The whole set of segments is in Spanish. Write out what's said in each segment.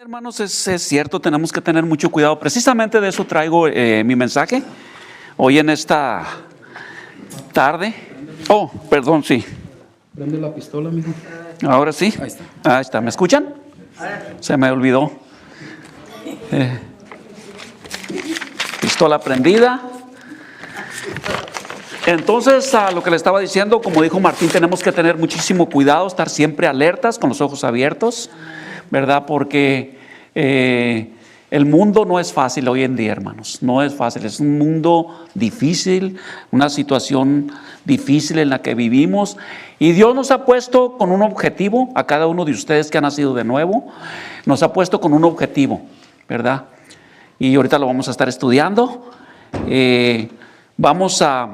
hermanos, es cierto, tenemos que tener mucho cuidado. Precisamente de eso traigo mi mensaje hoy en esta tarde. Oh, perdón, sí. Prende la pistola, mijo. Ahora sí. Ahí está. Ahí está. ¿Me escuchan? Se me olvidó. Pistola prendida. Entonces, a lo que le estaba diciendo, como dijo Martín, tenemos que tener muchísimo cuidado, estar siempre alertas, con los ojos abiertos, ¿verdad? Porque el mundo no es fácil hoy en día, hermanos. No es fácil, es un mundo difícil, una situación difícil en la que vivimos. Y Dios nos ha puesto con un objetivo, a cada uno de ustedes que ha nacido de nuevo, nos ha puesto con un objetivo, ¿verdad? Y ahorita lo vamos a estar estudiando. Vamos a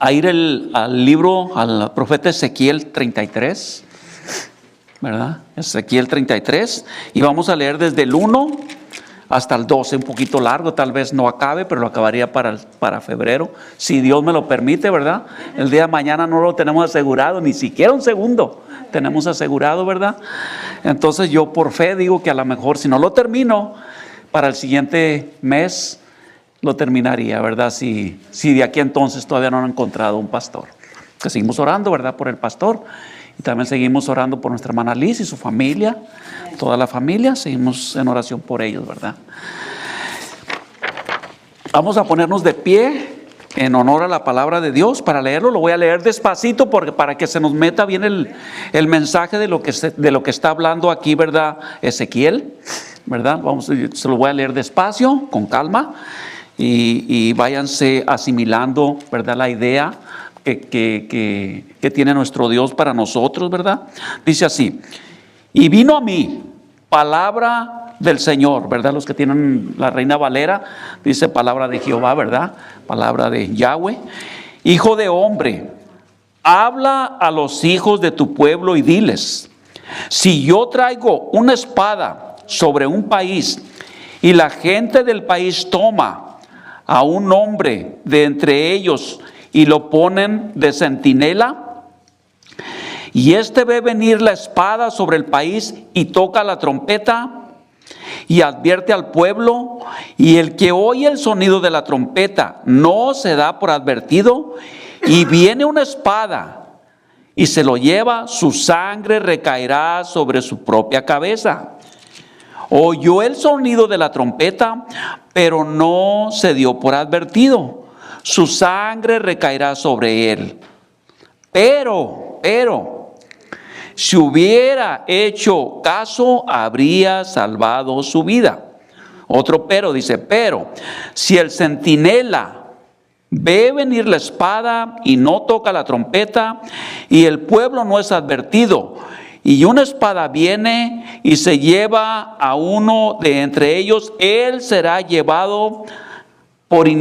ir al libro, al profeta Ezequiel 33, ¿verdad? Ezequiel 33, y vamos a leer desde el 1 hasta el 12, un poquito largo, tal vez no acabe, pero lo acabaría para febrero, si Dios me lo permite, ¿verdad? El día de mañana no lo tenemos asegurado, ni siquiera un segundo tenemos asegurado, ¿verdad? Entonces yo por fe digo que a lo mejor si no lo termino, para el siguiente mes lo terminaría, ¿verdad? Si de aquí entonces todavía no han encontrado un pastor. Que seguimos orando, ¿verdad? Por el pastor. Y también seguimos orando por nuestra hermana Liz y su familia. Toda la familia, seguimos en oración por ellos, ¿verdad? Vamos a ponernos de pie en honor a la palabra de Dios para leerlo. Lo voy a leer despacito porque para que se nos meta bien el mensaje de lo que está hablando aquí, ¿verdad? Ezequiel, ¿verdad? Se lo voy a leer despacio, con calma. Y váyanse asimilando, ¿verdad? La idea que tiene nuestro Dios para nosotros, ¿verdad? Dice así: y vino a mí palabra del Señor, ¿verdad? Los que tienen la Reina Valera, dice palabra de Jehová, ¿verdad? Palabra de Yahweh. Hijo de hombre, habla a los hijos de tu pueblo y diles: si yo traigo una espada sobre un país y la gente del país toma a un hombre de entre ellos y lo ponen de centinela, y éste ve venir la espada sobre el país y toca la trompeta y advierte al pueblo, y el que oye el sonido de la trompeta no se da por advertido, y viene una espada y se lo lleva, su sangre recaerá sobre su propia cabeza. Oyó el sonido de la trompeta, pero no se dio por advertido. Su sangre recaerá sobre él. Pero, si hubiera hecho caso, habría salvado su vida. Otro pero, dice, pero, si el centinela ve venir la espada y no toca la trompeta, y el pueblo no es advertido, y una espada viene y se lleva a uno de entre ellos, él será llevado por su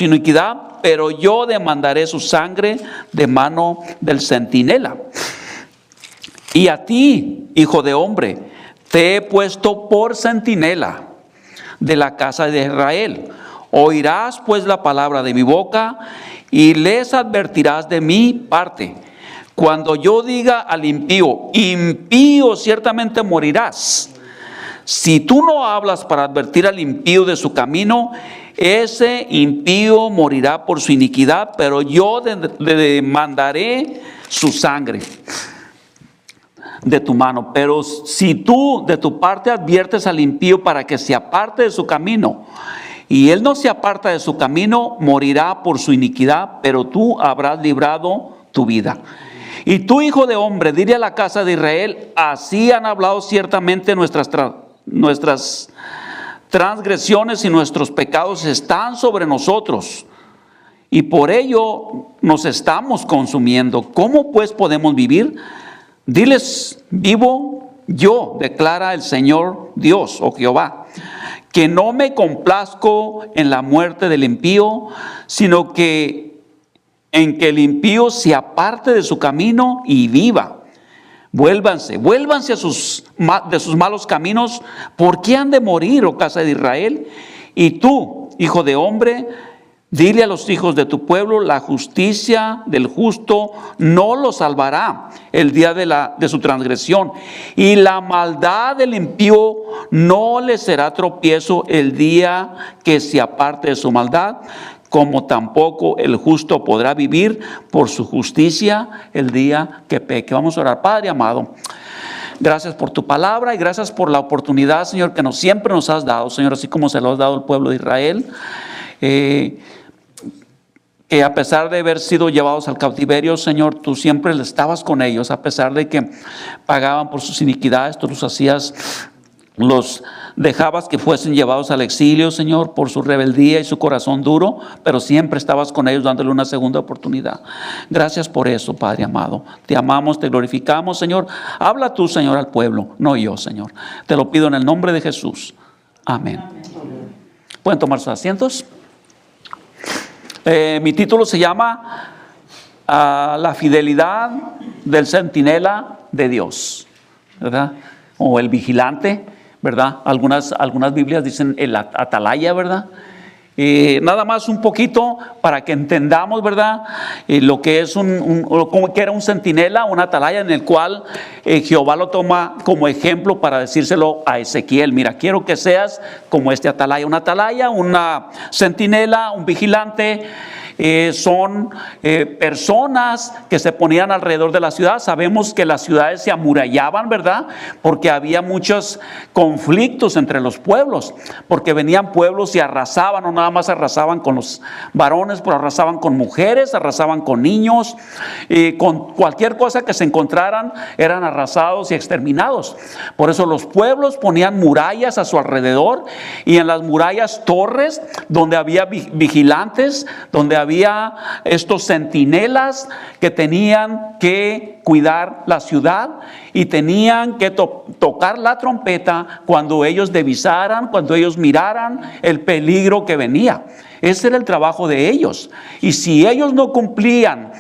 iniquidad, pero yo demandaré su sangre de mano del centinela. Y a ti, hijo de hombre, te he puesto por centinela de la casa de Israel. Oirás pues la palabra de mi boca y les advertirás de mi parte. Cuando yo diga al impío, impío ciertamente morirás. Si tú no hablas para advertir al impío de su camino, ese impío morirá por su iniquidad, pero yo le demandaré su sangre de tu mano. Pero si tú de tu parte adviertes al impío para que se aparte de su camino, y él no se aparta de su camino, morirá por su iniquidad, pero tú habrás librado tu vida. Y tú, hijo de hombre, dile a la casa de Israel: así han hablado ciertamente nuestras transgresiones y nuestros pecados están sobre nosotros, y por ello nos estamos consumiendo. ¿Cómo pues podemos vivir? Diles: vivo yo, declara el Señor Dios o Jehová, que no me complazco en la muerte del impío, sino que en que el impío se aparte de su camino y viva. Vuélvanse de sus malos caminos. ¿Por qué han de morir, oh casa de Israel? Y tú, hijo de hombre, Dile a los hijos de tu pueblo, la justicia del justo no lo salvará el día de su transgresión, y la maldad del impío no le será tropiezo el día que se aparte de su maldad, como tampoco el justo podrá vivir por su justicia el día que peque. Vamos a orar. Padre amado, gracias por tu palabra y gracias por la oportunidad, Señor, que siempre nos has dado, Señor, así como se lo has dado al pueblo de Israel. Que a pesar de haber sido llevados al cautiverio, Señor, tú siempre estabas con ellos, a pesar de que pagaban por sus iniquidades, tú los dejabas que fuesen llevados al exilio, Señor, por su rebeldía y su corazón duro, pero siempre estabas con ellos dándole una segunda oportunidad. Gracias por eso, Padre amado. Te amamos, te glorificamos, Señor. Habla tú, Señor, al pueblo, no yo, Señor. Te lo pido en el nombre de Jesús. Amén. ¿Pueden tomar sus asientos? Mi título se llama La fidelidad del centinela de Dios, ¿verdad? O el vigilante, ¿verdad? Algunas Biblias dicen el atalaya, ¿verdad? Nada más un poquito para que entendamos, ¿verdad? Lo que es como que era un centinela, un atalaya, en el cual Jehová lo toma como ejemplo para decírselo a Ezequiel. Mira, quiero que seas como este atalaya. Un atalaya, una centinela, un vigilante. Son personas que se ponían alrededor de la ciudad. Sabemos que las ciudades se amurallaban, ¿verdad? Porque había muchos conflictos entre los pueblos, porque venían pueblos y arrasaban, no nada más arrasaban con los varones, pero arrasaban con mujeres, arrasaban con niños, con cualquier cosa que se encontraran eran arrasados y exterminados. Por eso los pueblos ponían murallas a su alrededor, y en las murallas torres donde había vigilantes, donde había estos centinelas que tenían que cuidar la ciudad y tenían que tocar la trompeta cuando ellos divisaran, cuando ellos miraran el peligro que venía. Ese era el trabajo de ellos. Y si ellos no cumplían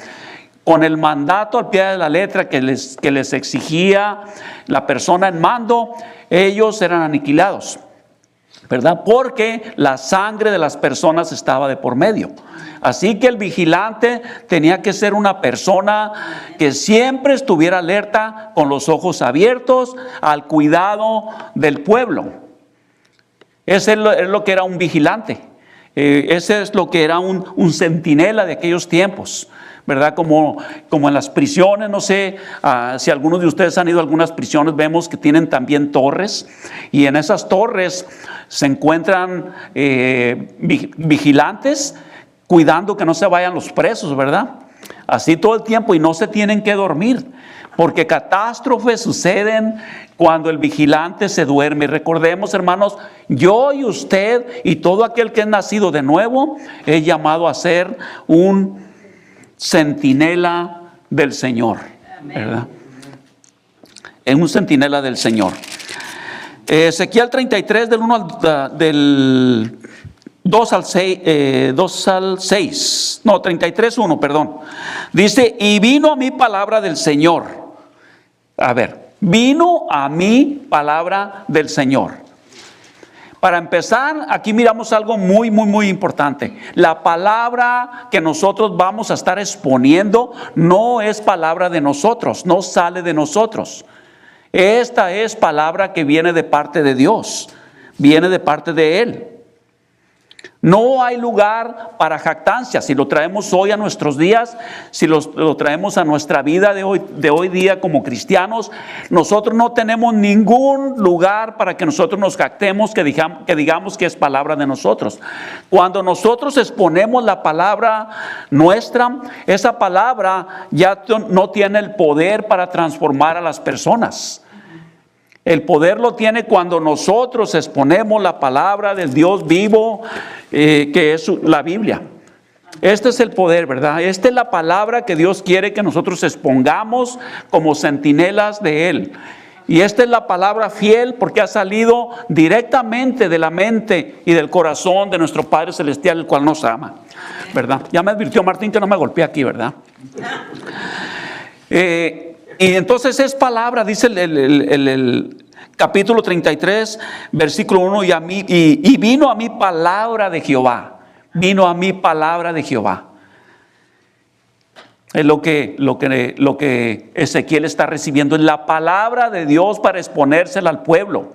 con el mandato al pie de la letra que les exigía la persona en mando, ellos eran aniquilados, ¿verdad? Porque la sangre de las personas estaba de por medio. Así que el vigilante tenía que ser una persona que siempre estuviera alerta, con los ojos abiertos al cuidado del pueblo. Ese es lo que era un vigilante. Ese es lo que era un centinela de aquellos tiempos, ¿verdad? Como en las prisiones, no sé si algunos de ustedes han ido a algunas prisiones, vemos que tienen también torres, y en esas torres se encuentran vigilantes cuidando que no se vayan los presos, ¿verdad? Así todo el tiempo, y no se tienen que dormir, porque catástrofes suceden cuando el vigilante se duerme. Recordemos, hermanos, yo y usted y todo aquel que es nacido de nuevo es llamado a ser un centinela del Señor, ¿verdad? Es un centinela del Señor. Ezequiel 33 del 2 al 6, no, 33:1, perdón. Dice, y vino a mí palabra del Señor. A ver, vino a mí palabra del Señor. Para empezar, aquí miramos algo muy, muy, muy importante. La palabra que nosotros vamos a estar exponiendo no es palabra de nosotros, no sale de nosotros. Esta es palabra que viene de parte de Dios, viene de parte de Él. No hay lugar para jactancia. Si lo traemos hoy a nuestros días, si lo traemos a nuestra vida de hoy día como cristianos, nosotros no tenemos ningún lugar para que nosotros nos jactemos, que digamos que es palabra de nosotros. Cuando nosotros exponemos la palabra nuestra, esa palabra ya no tiene el poder para transformar a las personas. El poder lo tiene cuando nosotros exponemos la palabra del Dios vivo, que es la Biblia. Este es el poder, ¿verdad? Esta es la palabra que Dios quiere que nosotros expongamos como centinelas de Él. Y esta es la palabra fiel, porque ha salido directamente de la mente y del corazón de nuestro Padre Celestial, el cual nos ama, ¿verdad? Ya me advirtió Martín que no me golpee aquí, ¿verdad? Y entonces es palabra, dice el capítulo 33, versículo 1, y vino a mí palabra de Jehová. vino a mí palabra de Jehová. Es lo que Ezequiel está recibiendo, es la palabra de Dios para exponérsela al pueblo.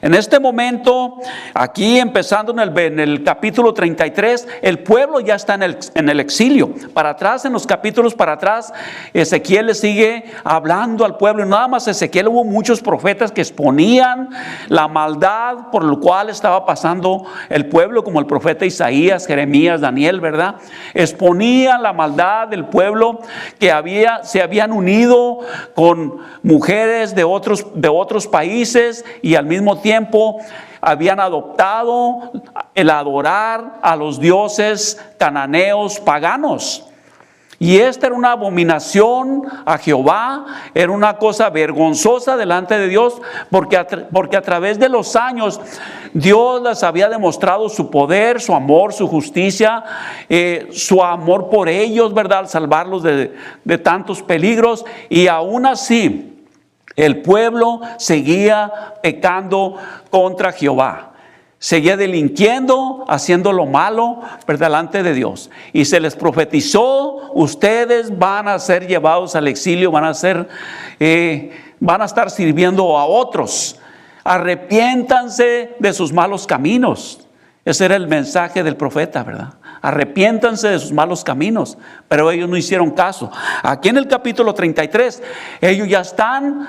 En este momento, aquí empezando en el capítulo 33, el pueblo ya está en el exilio. Para atrás, en los capítulos para atrás, Ezequiel le sigue hablando al pueblo. Y nada más Ezequiel, hubo muchos profetas que exponían la maldad por lo cual estaba pasando el pueblo, como el profeta Isaías, Jeremías, Daniel, ¿verdad? Exponían la maldad del pueblo que se habían unido con mujeres de otros países y al mismo tiempo habían adoptado el adorar a los dioses cananeos paganos. Y esta era una abominación a Jehová, era una cosa vergonzosa delante de Dios, porque a través de los años Dios les había demostrado su poder, su amor, su justicia, su amor por ellos, ¿verdad? Al salvarlos de tantos peligros, y aún así el pueblo seguía pecando contra Jehová. Seguía delinquiendo, haciendo lo malo delante de Dios. Y se les profetizó: ustedes van a ser llevados al exilio, van a estar sirviendo a otros. Arrepiéntanse de sus malos caminos. Ese era el mensaje del profeta, ¿verdad? Arrepiéntanse de sus malos caminos. Pero ellos no hicieron caso. Aquí en el capítulo 33, ellos ya están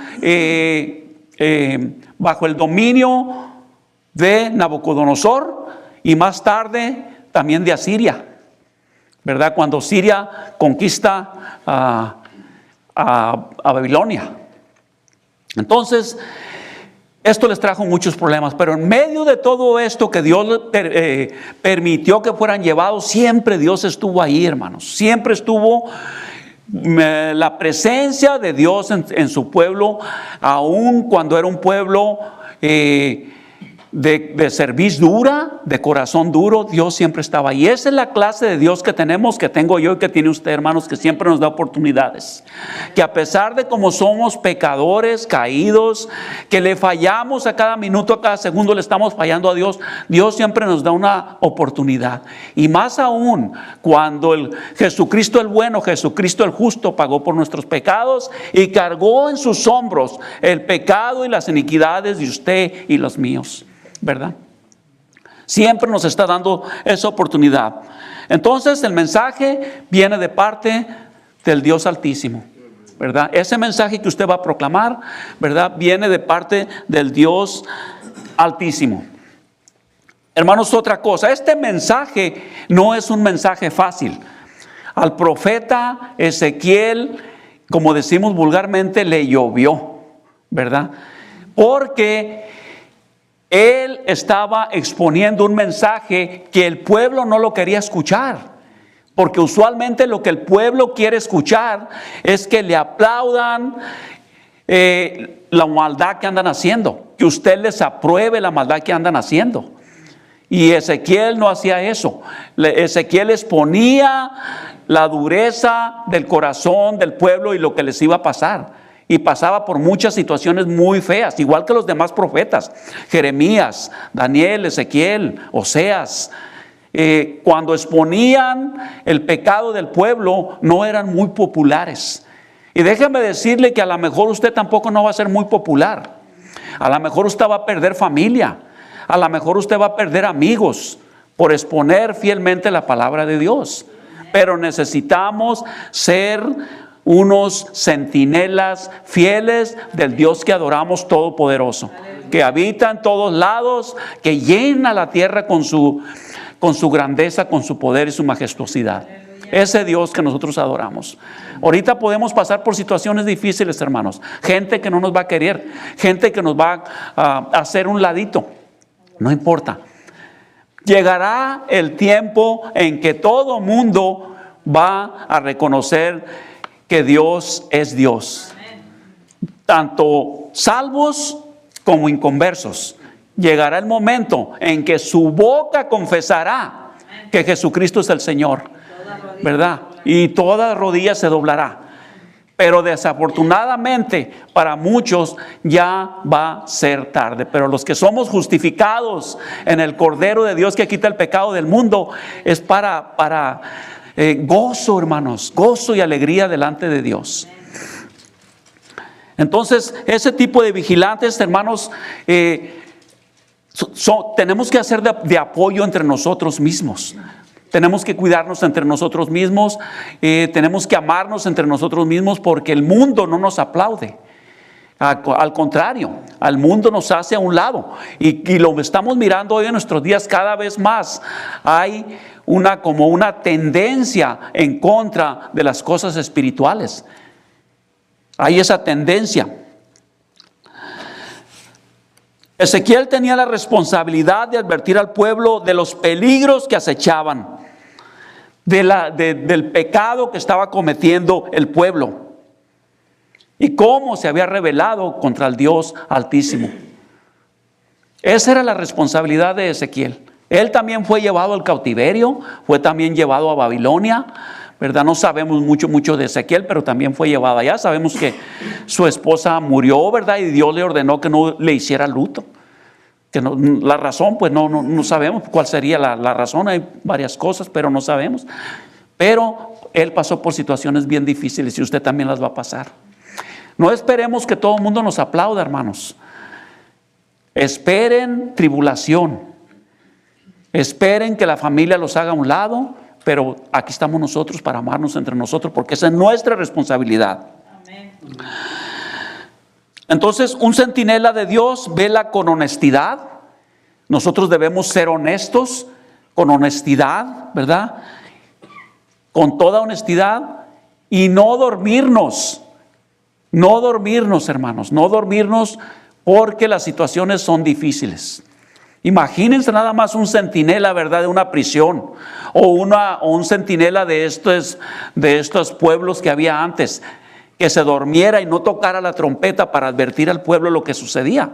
bajo el dominio de Nabucodonosor y más tarde también de Asiria, ¿verdad? Cuando Siria conquista a Babilonia. Entonces, esto les trajo muchos problemas, pero en medio de todo esto que Dios permitió que fueran llevados, siempre Dios estuvo ahí, hermanos. Siempre estuvo la presencia de Dios en su pueblo, aun cuando era un pueblo de cerviz dura, de corazón duro. Dios siempre estaba ahí. Esa es la clase de Dios que tengo yo y que tiene usted, hermanos, que siempre nos da oportunidades. Que a pesar de como somos pecadores, caídos, que le fallamos a cada minuto, a cada segundo le estamos fallando a Dios, Dios siempre nos da una oportunidad. Y más aún cuando Jesucristo el bueno, Jesucristo el justo, pagó por nuestros pecados y cargó en sus hombros el pecado y las iniquidades de usted y los míos, ¿verdad? Siempre nos está dando esa oportunidad. Entonces el mensaje viene de parte del Dios Altísimo, ¿verdad? Ese mensaje que usted va a proclamar, ¿verdad?, viene de parte del Dios Altísimo. Hermanos, otra cosa, este mensaje no es un mensaje fácil. Al profeta Ezequiel, como decimos vulgarmente, le llovió, ¿verdad? Porque él estaba exponiendo un mensaje que el pueblo no lo quería escuchar. Porque usualmente lo que el pueblo quiere escuchar es que le aplaudan la maldad que andan haciendo, que usted les apruebe la maldad que andan haciendo. Y Ezequiel no hacía eso. Ezequiel exponía la dureza del corazón del pueblo y lo que les iba a pasar. Y pasaba por muchas situaciones muy feas, igual que los demás profetas, Jeremías, Daniel, Ezequiel, Oseas. Cuando exponían el pecado del pueblo, no eran muy populares. Y déjeme decirle que a lo mejor usted tampoco no va a ser muy popular. A lo mejor usted va a perder familia. A lo mejor usted va a perder amigos por exponer fielmente la palabra de Dios. Pero necesitamos ser unos centinelas fieles del Dios que adoramos todopoderoso, que habita en todos lados, que llena la tierra con su grandeza, con su poder y su majestuosidad. Ese Dios que nosotros adoramos. Ahorita podemos pasar por situaciones difíciles, hermanos. Gente que no nos va a querer, gente que nos va a hacer un ladito. No importa. Llegará el tiempo en que todo mundo va a reconocer que Dios es Dios. Tanto salvos como inconversos. Llegará el momento en que su boca confesará que Jesucristo es el Señor, ¿verdad? Y toda rodilla se doblará. Pero desafortunadamente para muchos ya va a ser tarde. Pero los que somos justificados en el Cordero de Dios que quita el pecado del mundo, es para gozo, hermanos, gozo y alegría delante de Dios. Entonces, ese tipo de vigilantes, hermanos, tenemos que hacer de apoyo entre nosotros mismos. Tenemos que cuidarnos entre nosotros mismos, tenemos que amarnos entre nosotros mismos, porque el mundo no nos aplaude. Al contrario, al mundo nos hace a un lado. Y lo estamos mirando hoy en nuestros días cada vez más. Hay como una tendencia en contra de las cosas espirituales. Hay esa tendencia. Ezequiel tenía la responsabilidad de advertir al pueblo de los peligros que acechaban, del pecado que estaba cometiendo el pueblo y cómo se había rebelado contra el Dios Altísimo. Esa era la responsabilidad de Ezequiel. Él también fue llevado al cautiverio, fue también llevado a Babilonia, ¿verdad? No sabemos mucho de Ezequiel, pero también fue llevado allá. Sabemos que su esposa murió, ¿verdad? Y Dios le ordenó que no le hiciera luto. Que no, la razón, pues no sabemos cuál sería la razón. Hay varias cosas, pero no sabemos. Pero él pasó por situaciones bien difíciles y usted también las va a pasar. No esperemos que todo el mundo nos aplaude, hermanos. Esperen tribulación. Esperen que la familia los haga a un lado. Pero aquí estamos nosotros para amarnos entre nosotros, porque esa es nuestra responsabilidad. Amén. Entonces, un centinela de Dios vela con honestidad. Nosotros debemos ser honestos, con honestidad, ¿verdad? Con toda honestidad, y no dormirnos. No dormirnos, hermanos, no dormirnos, porque las situaciones son difíciles. Imagínense nada más un centinela, ¿verdad?, de una prisión, o un centinela de estos pueblos que había antes, que se durmiera y no tocara la trompeta para advertir al pueblo lo que sucedía,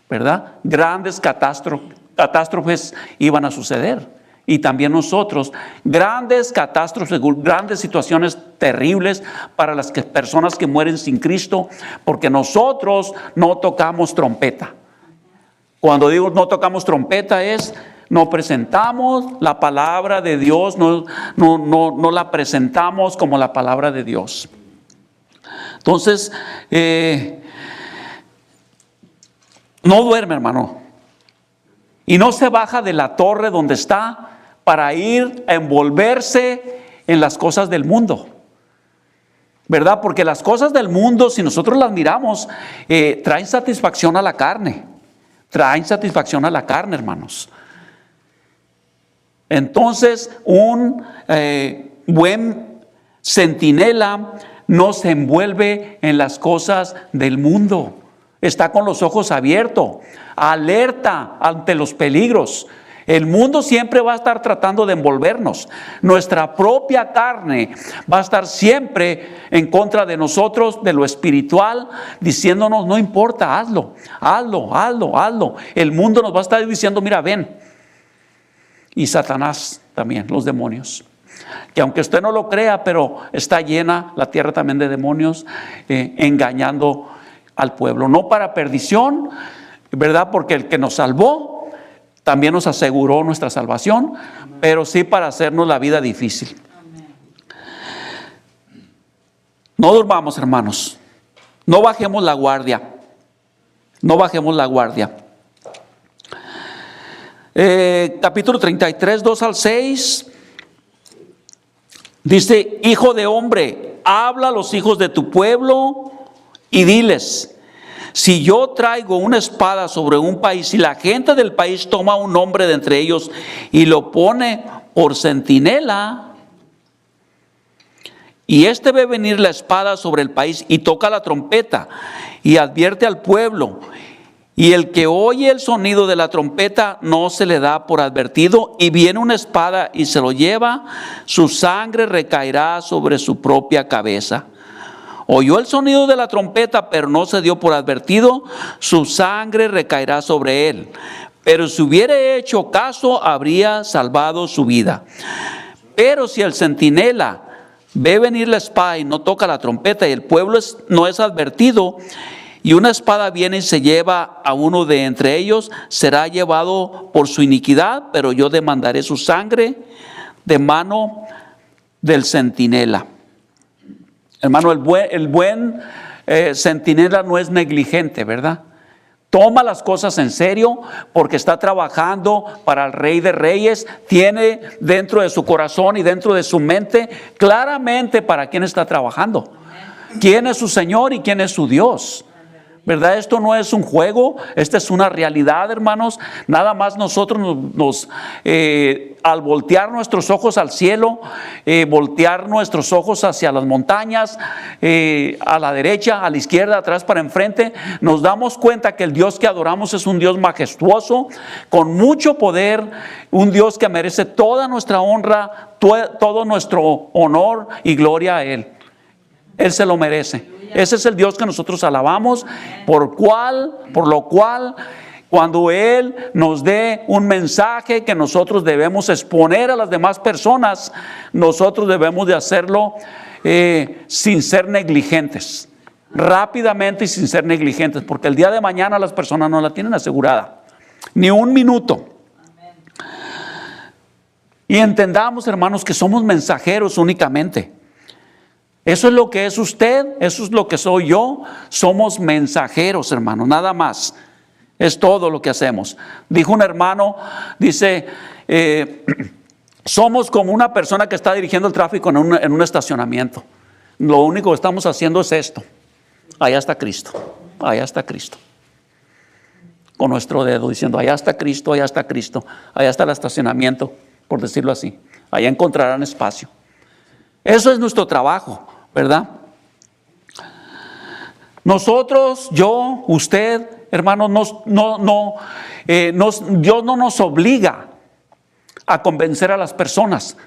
¿verdad? Grandes catástrofes iban a suceder. Y también nosotros, grandes catástrofes, grandes situaciones terribles para las personas que mueren sin Cristo, porque nosotros no tocamos trompeta. Cuando digo no tocamos trompeta es no presentamos la palabra de Dios, no la presentamos como la palabra de Dios. Entonces, no duerme, hermano, y no se baja de la torre donde está para ir a envolverse en las cosas del mundo, ¿verdad? Porque las cosas del mundo, si nosotros las miramos, traen satisfacción a la carne. Traen satisfacción a la carne, hermanos. Entonces, un buen centinela no se envuelve en las cosas del mundo. Está con los ojos abiertos, alerta ante los peligros. El mundo siempre va a estar tratando de envolvernos. Nuestra propia carne va a estar siempre en contra de nosotros, de lo espiritual, diciéndonos, no importa, hazlo. El mundo nos va a estar diciendo, mira, ven. Y Satanás también, los demonios. Que aunque usted no lo crea, pero está llena la tierra también de demonios, engañando al pueblo. No para perdición, ¿verdad? Porque el que nos salvó también nos aseguró nuestra salvación, pero sí para hacernos la vida difícil. No durmamos, hermanos. No bajemos la guardia. No bajemos la guardia. Capítulo 33, 2 al 6. Dice, hijo de hombre, habla a los hijos de tu pueblo y diles, si yo traigo una espada sobre un país y la gente del país toma un hombre de entre ellos y lo pone por centinela, y este ve venir la espada sobre el país y toca la trompeta y advierte al pueblo, y el que oye el sonido de la trompeta no se le da por advertido, y viene una espada y se lo lleva, su sangre recaerá sobre su propia cabeza. Oyó el sonido de la trompeta, pero no se dio por advertido, su sangre recaerá sobre él. Pero si hubiera hecho caso, habría salvado su vida. Pero si el centinela ve venir la espada y no toca la trompeta, y el pueblo no es advertido, y una espada viene y se lleva a uno de entre ellos, será llevado por su iniquidad, pero yo demandaré su sangre de mano del centinela. Hermano, el buen centinela no es negligente, ¿verdad? Toma las cosas en serio porque está trabajando para el Rey de Reyes. Tiene dentro de su corazón y dentro de su mente claramente para quién está trabajando. Quién es su Señor y quién es su Dios. ¿Verdad? Esto no es un juego, esta es una realidad, hermanos. Nada más nosotros al voltear nuestros ojos al cielo, voltear nuestros ojos hacia las montañas, a la derecha, a la izquierda, atrás para enfrente, nos damos cuenta que el Dios que adoramos es un Dios majestuoso, con mucho poder, un Dios que merece toda nuestra honra, todo nuestro honor y gloria a Él. Él se lo merece. Ese es el Dios que nosotros alabamos, por lo cual, cuando Él nos dé un mensaje que nosotros debemos exponer a las demás personas, nosotros debemos de hacerlo sin ser negligentes, rápidamente y sin ser negligentes, porque el día de mañana las personas no la tienen asegurada, ni un minuto. Y entendamos, hermanos, que somos mensajeros únicamente. Eso es lo que es usted, eso es lo que soy yo. Somos mensajeros, hermano, nada más. Es todo lo que hacemos. Dijo un hermano, dice, somos como una persona que está dirigiendo el tráfico en un estacionamiento. Lo único que estamos haciendo es esto. Allá está Cristo, allá está Cristo. Con nuestro dedo diciendo, allá está Cristo, allá está Cristo, allá está el estacionamiento, por decirlo así. Allá encontrarán espacio. Eso es nuestro trabajo, ¿verdad? Nosotros, yo, usted, hermanos, Dios no nos obliga a convencer a las personas.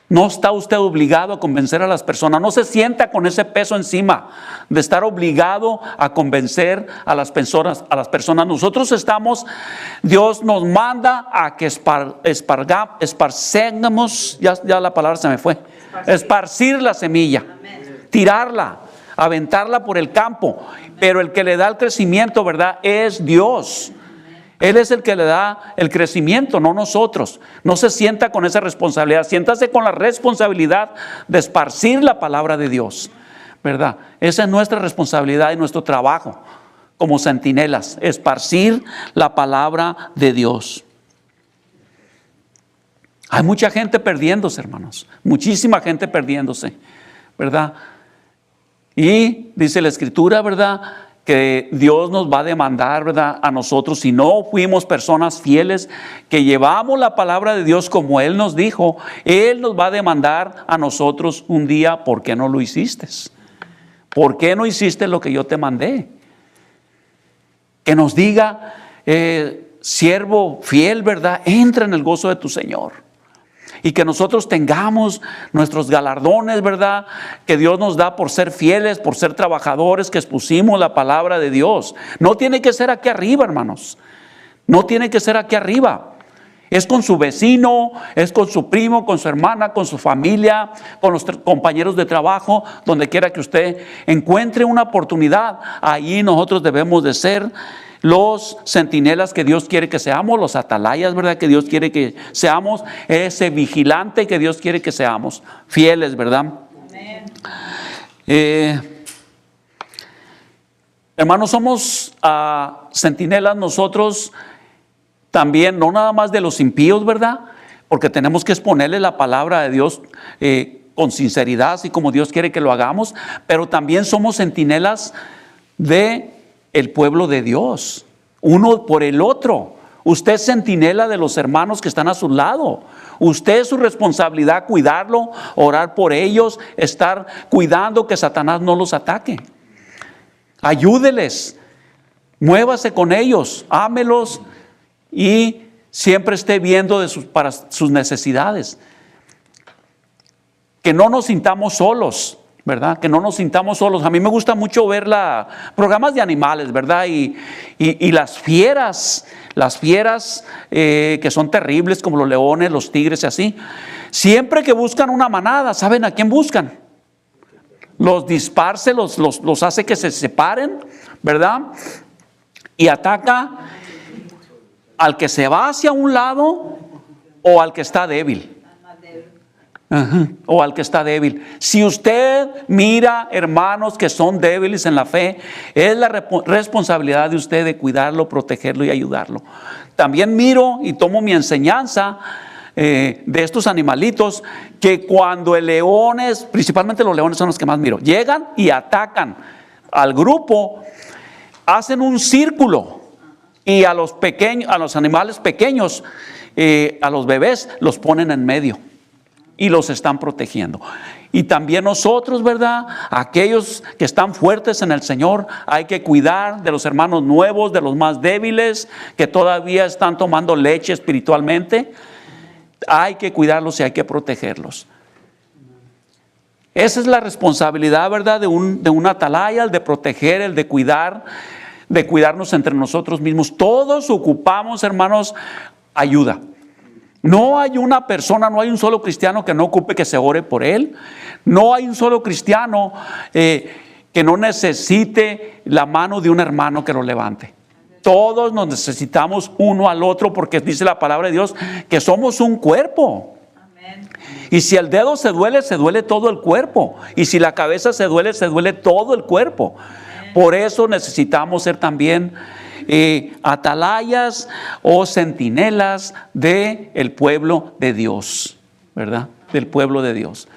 No está usted obligado a convencer a las personas. No se sienta con ese peso encima de estar obligado a convencer a las personas. Nosotros Dios nos manda a que esparcemos, ya la palabra se me fue, esparcir la semilla, tirarla, aventarla por el campo. Pero el que le da el crecimiento, ¿verdad?, es Dios. Él es el que le da el crecimiento, no nosotros. No se sienta con esa responsabilidad, siéntase con la responsabilidad de esparcir la palabra de Dios, ¿verdad? Esa es nuestra responsabilidad y nuestro trabajo como centinelas, esparcir la palabra de Dios. Hay mucha gente perdiéndose, hermanos, muchísima gente perdiéndose, ¿verdad? Y dice la Escritura, ¿verdad?, que Dios nos va a demandar, ¿verdad?, a nosotros, si no fuimos personas fieles, que llevamos la palabra de Dios como Él nos dijo. Él nos va a demandar a nosotros un día, ¿por qué no lo hiciste? ¿Por qué no hiciste lo que yo te mandé? Que nos diga, siervo fiel, ¿verdad?, entra en el gozo de tu Señor. Y que nosotros tengamos nuestros galardones, ¿verdad?, que Dios nos da por ser fieles, por ser trabajadores, que expusimos la palabra de Dios. No tiene que ser aquí arriba, hermanos. No tiene que ser aquí arriba. Es con su vecino, es con su primo, con su hermana, con su familia, con los compañeros de trabajo, donde quiera que usted encuentre una oportunidad. Allí nosotros debemos de ser los centinelas que Dios quiere que seamos, los atalayas, ¿verdad?, que Dios quiere que seamos, ese vigilante que Dios quiere que seamos, fieles, ¿verdad? Hermanos, somos centinelas nosotros también, no nada más de los impíos, ¿verdad?, porque tenemos que exponerle la palabra de Dios con sinceridad, así como Dios quiere que lo hagamos, pero también somos centinelas de el pueblo de Dios, uno por el otro. Usted es centinela de los hermanos que están a su lado. Usted es su responsabilidad cuidarlo, orar por ellos, estar cuidando que Satanás no los ataque. Ayúdeles, muévase con ellos, ámelos y siempre esté viendo para sus necesidades. Que no nos sintamos solos, ¿verdad? Que no nos sintamos solos. A mí me gusta mucho ver programas de animales, ¿verdad? Y las fieras que son terribles, como los leones, los tigres y así. Siempre que buscan una manada, ¿saben a quién buscan? Los disparce, los hace que se separen, ¿verdad? Y ataca al que se va hacia un lado o al que está débil. O al que está débil. Si usted mira hermanos que son débiles en la fe, es la responsabilidad de usted de cuidarlo, protegerlo y ayudarlo. También miro y tomo mi enseñanza de estos animalitos, que cuando el leones, principalmente los leones son los que más miro, llegan y atacan al grupo, hacen un círculo y a los pequeños, a los animales pequeños, a los bebés los ponen en medio y los están protegiendo. Y también nosotros, ¿verdad? Aquellos que están fuertes en el Señor, hay que cuidar de los hermanos nuevos, de los más débiles, que todavía están tomando leche espiritualmente. Hay que cuidarlos y hay que protegerlos. Esa es la responsabilidad, ¿verdad? De un atalaya, el de proteger, el de cuidar, de cuidarnos entre nosotros mismos. Todos ocupamos, hermanos, ayuda. No hay una persona, no hay un solo cristiano que no ocupe que se ore por él. No hay un solo cristiano que no necesite la mano de un hermano que lo levante. Todos nos necesitamos uno al otro, porque dice la palabra de Dios que somos un cuerpo. Amén. Y si el dedo se duele todo el cuerpo. Y si la cabeza se duele todo el cuerpo. Amén. Por eso necesitamos ser también atalayas o centinelas del pueblo de Dios, ¿verdad? Del pueblo de Dios.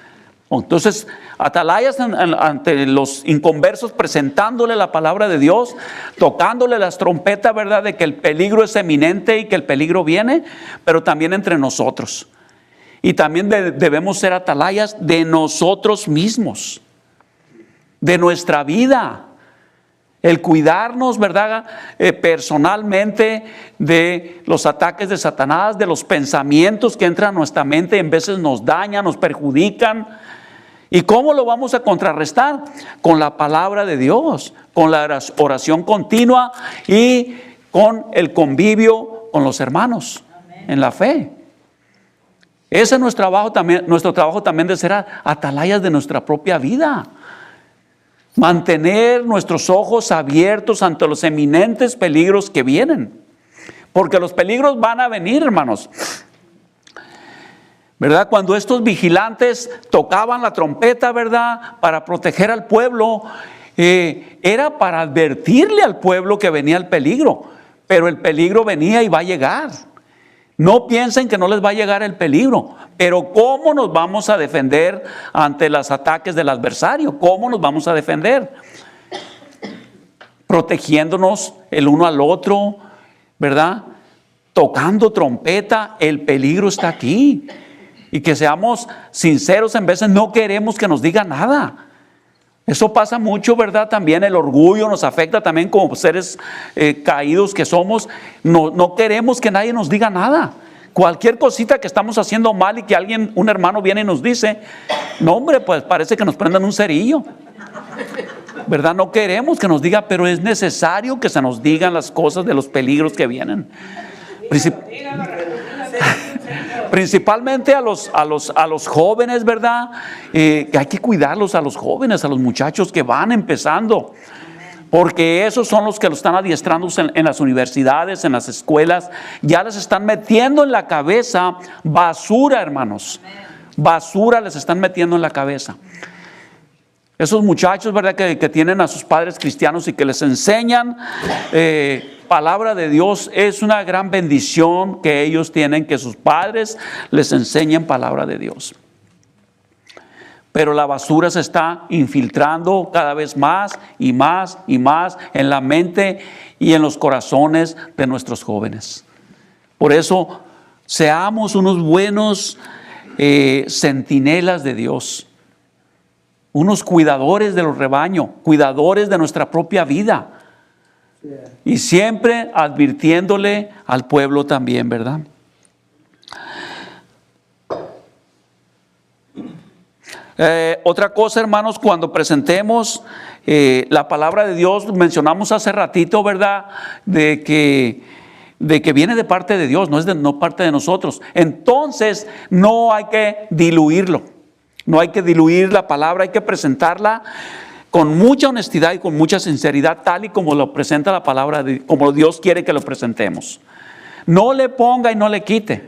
Entonces, atalayas ante los inconversos, presentándole la palabra de Dios, tocándole las trompetas, ¿verdad? De que el peligro es eminente y que el peligro viene, pero también entre nosotros. Y también debemos ser atalayas de nosotros mismos, de nuestra vida. El cuidarnos, ¿verdad? Personalmente de los ataques de Satanás, de los pensamientos que entran a nuestra mente, en veces nos dañan, nos perjudican. ¿Y cómo lo vamos a contrarrestar? Con la palabra de Dios, con la oración continua y con el convivio con los hermanos. Amén. En la fe. Ese es nuestro trabajo también de ser atalayas de nuestra propia vida. Mantener nuestros ojos abiertos ante los eminentes peligros que vienen. Porque los peligros van a venir, hermanos. ¿Verdad? Cuando estos vigilantes tocaban la trompeta, ¿verdad? Para proteger al pueblo, era para advertirle al pueblo que venía el peligro. Pero el peligro venía y va a llegar. No piensen que no les va a llegar el peligro. Pero ¿cómo nos vamos a defender ante los ataques del adversario? ¿Cómo nos vamos a defender? Protegiéndonos el uno al otro, ¿verdad? Tocando trompeta, el peligro está aquí. Y que seamos sinceros, en veces no queremos que nos diga nada. Eso pasa mucho, ¿verdad? También el orgullo nos afecta también como seres caídos que somos. No queremos que nadie nos diga nada. Cualquier cosita que estamos haciendo mal y que un hermano viene y nos dice, no hombre, pues parece que nos prendan un cerillo. ¿Verdad? No queremos que nos diga, pero es necesario que se nos digan las cosas de los peligros que vienen. Principalmente a los jóvenes, ¿verdad? Que hay que cuidarlos, a los jóvenes, a los muchachos que van empezando. Porque esos son los que lo están adiestrando en las universidades, en las escuelas. Ya les están metiendo en la cabeza basura, hermanos. Basura les están metiendo en la cabeza. Esos muchachos, ¿verdad? Que tienen a sus padres cristianos y que les enseñan palabra de Dios. Es una gran bendición que ellos tienen, que sus padres les enseñen palabra de Dios. Pero la basura se está infiltrando cada vez más y más y más en la mente y en los corazones de nuestros jóvenes. Por eso, seamos unos buenos centinelas de Dios. Unos cuidadores de los rebaños, cuidadores de nuestra propia vida. Y siempre advirtiéndole al pueblo también, ¿verdad? Otra cosa, hermanos, cuando presentemos la palabra de Dios, mencionamos hace ratito, ¿verdad? De que viene de parte de Dios, no parte de nosotros. Entonces, no hay que diluirlo. No hay que diluir la palabra, hay que presentarla con mucha honestidad y con mucha sinceridad, tal y como lo presenta la palabra, como Dios quiere que lo presentemos. No le ponga y no le quite,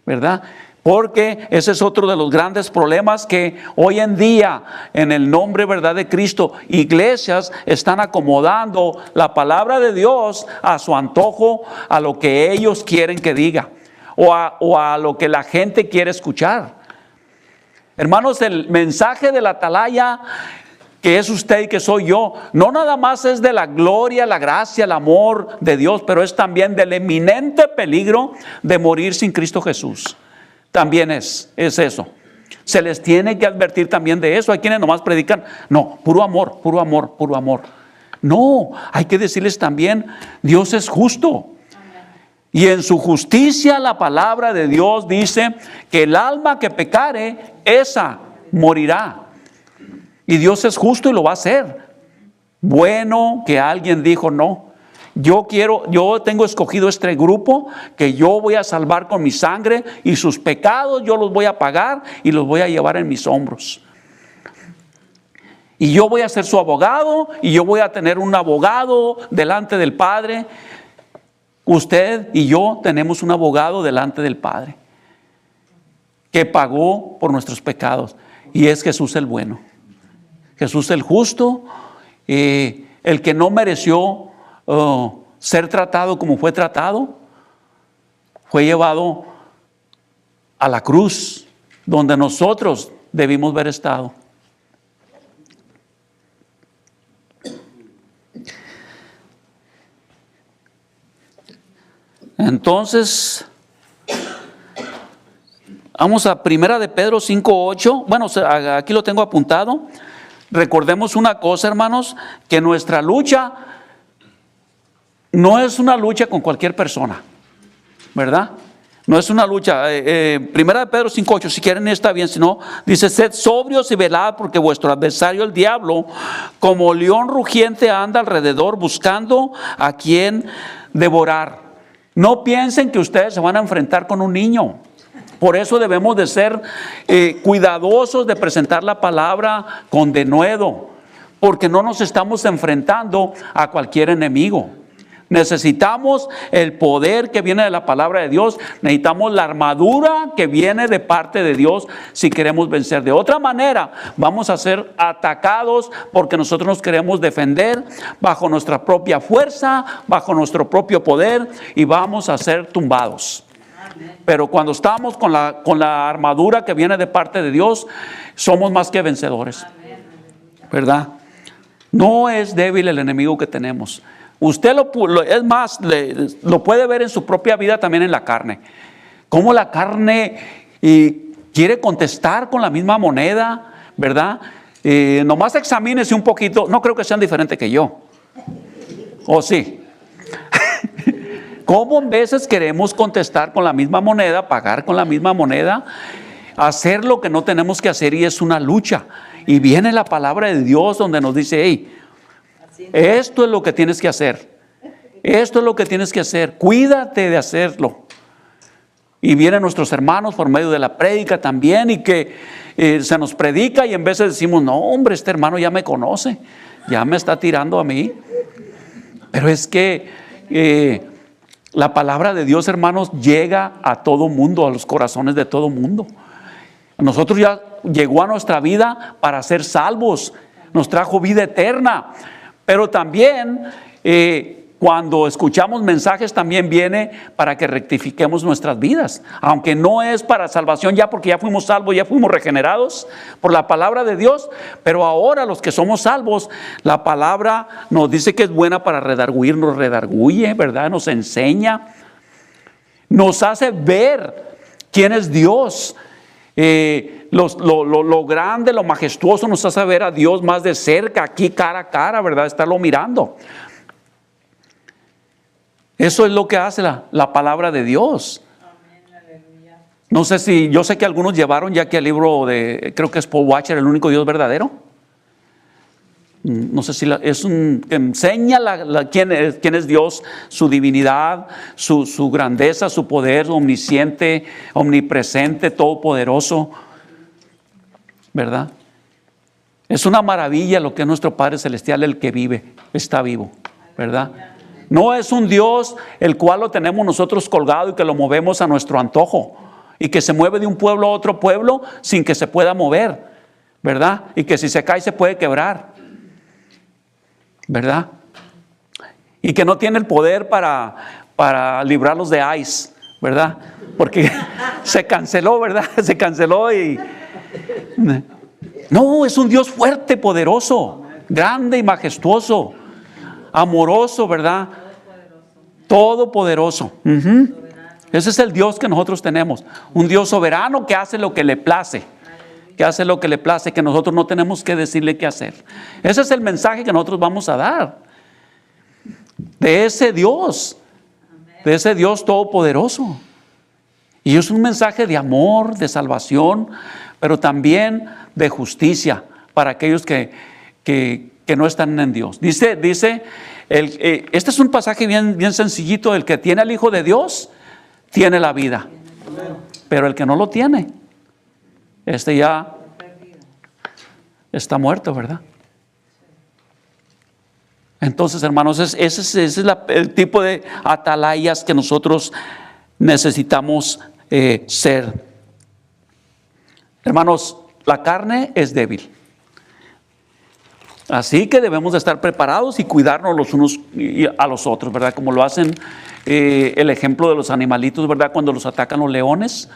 ¿verdad? Porque ese es otro de los grandes problemas que hoy en día, en el nombre, ¿verdad?, de Cristo, iglesias están acomodando la palabra de Dios a su antojo, a lo que ellos quieren que diga, o a lo que la gente quiere escuchar. Hermanos, el mensaje de la atalaya, que es usted y que soy yo, no nada más es de la gloria, la gracia, el amor de Dios, pero es también del eminente peligro de morir sin Cristo Jesús. También es eso. Se les tiene que advertir también de eso. Hay quienes nomás predican, no, puro amor, puro amor, puro amor. No, hay que decirles también, Dios es justo. Y en su justicia la palabra de Dios dice que el alma que pecare, esa morirá. Y Dios es justo y lo va a hacer. Bueno que alguien dijo no. Yo tengo escogido este grupo que yo voy a salvar con mi sangre y sus pecados yo los voy a pagar y los voy a llevar en mis hombros. Y yo voy a ser su abogado y yo voy a tener un abogado delante del Padre. Usted y yo tenemos un abogado delante del Padre que pagó por nuestros pecados, y es Jesús el bueno, Jesús el justo, el que no mereció ser tratado como fue tratado, fue llevado a la cruz donde nosotros debimos haber estado. Entonces, vamos a Primera de Pedro 5:8. Bueno, aquí lo tengo apuntado. Recordemos una cosa, hermanos, que nuestra lucha no es una lucha con cualquier persona, ¿verdad? No es una lucha. Primera de Pedro 5:8, si quieren está bien, si no, dice: sed sobrios y velad, porque vuestro adversario el diablo, como león rugiente, anda alrededor buscando a quien devorar. No piensen que ustedes se van a enfrentar con un niño. Por eso debemos de ser cuidadosos de presentar la palabra con denuedo, porque no nos estamos enfrentando a cualquier enemigo. Necesitamos el poder que viene de la palabra de Dios. Necesitamos la armadura que viene de parte de Dios si queremos vencer. De otra manera vamos a ser atacados porque nosotros nos queremos defender bajo nuestra propia fuerza, bajo nuestro propio poder, y vamos a ser tumbados. Pero cuando estamos con la armadura que viene de parte de Dios, somos más que vencedores, ¿verdad? No es débil el enemigo que tenemos. Usted es más, lo puede ver en su propia vida también en la carne. Cómo la carne quiere contestar con la misma moneda, ¿verdad? Nomás examínese un poquito. No creo que sean diferentes que yo. ¿O sí? ¿Cómo en veces queremos contestar con la misma moneda, pagar con la misma moneda, hacer lo que no tenemos que hacer? Y es una lucha. Y viene la palabra de Dios donde nos dice: hey, esto es lo que tienes que hacer. Esto es lo que tienes que hacer. Cuídate de hacerlo. Y vienen nuestros hermanos por medio de la prédica también, y que se nos predica, y en vez de decimos: no, hombre, este hermano ya me conoce, ya me está tirando a mí. Pero es que la palabra de Dios, hermanos, llega a todo mundo, a los corazones de todo mundo. Nosotros ya llegó a nuestra vida para ser salvos, nos trajo vida eterna. Pero también cuando escuchamos mensajes, también viene para que rectifiquemos nuestras vidas, aunque no es para salvación ya, porque ya fuimos salvos, ya fuimos regenerados por la palabra de Dios. Pero ahora los que somos salvos, la palabra nos dice que es buena para redarguir, nos redarguye, ¿verdad? Nos enseña, nos hace ver quién es Dios. Lo grande, lo majestuoso, nos hace ver a Dios más de cerca, aquí cara a cara, ¿verdad? Estarlo mirando. Eso es lo que hace la palabra de Dios. Amén, aleluya. No sé si, yo sé que algunos llevaron ya que el libro de, creo que es Paul Washer, El único Dios verdadero. No sé si que enseña quién es Dios, su divinidad, su grandeza, su poder omnisciente, omnipresente, todopoderoso, ¿verdad? Es una maravilla lo que es nuestro Padre Celestial, el que vive, está vivo, ¿verdad? No es un Dios el cual lo tenemos nosotros colgado y que lo movemos a nuestro antojo y que se mueve de un pueblo a otro pueblo sin que se pueda mover, ¿verdad? Y que si se cae se puede quebrar, ¿verdad? Y que no tiene el poder para librarlos de ICE, ¿verdad? Porque se canceló, ¿verdad? Se canceló y... No, es un Dios fuerte, poderoso, grande y majestuoso, amoroso, ¿verdad? Todopoderoso. Ese es el Dios que nosotros tenemos. Un Dios soberano que hace lo que le place. Que hace lo que le place, que nosotros no tenemos que decirle qué hacer. Ese es el mensaje que nosotros vamos a dar. De ese Dios todopoderoso. Y es un mensaje de amor, de salvación, pero también de justicia para aquellos que no están en Dios. Dice este es un pasaje bien sencillito. El que tiene al Hijo de Dios tiene la vida, pero el que no lo tiene, ya está muerto, ¿verdad? Entonces, hermanos, ese es el tipo de atalayas que nosotros necesitamos ser. Hermanos, la carne es débil. Así que debemos de estar preparados y cuidarnos los unos a los otros, ¿verdad? Como lo hacen el ejemplo de los animalitos, ¿verdad? Cuando los atacan los leones,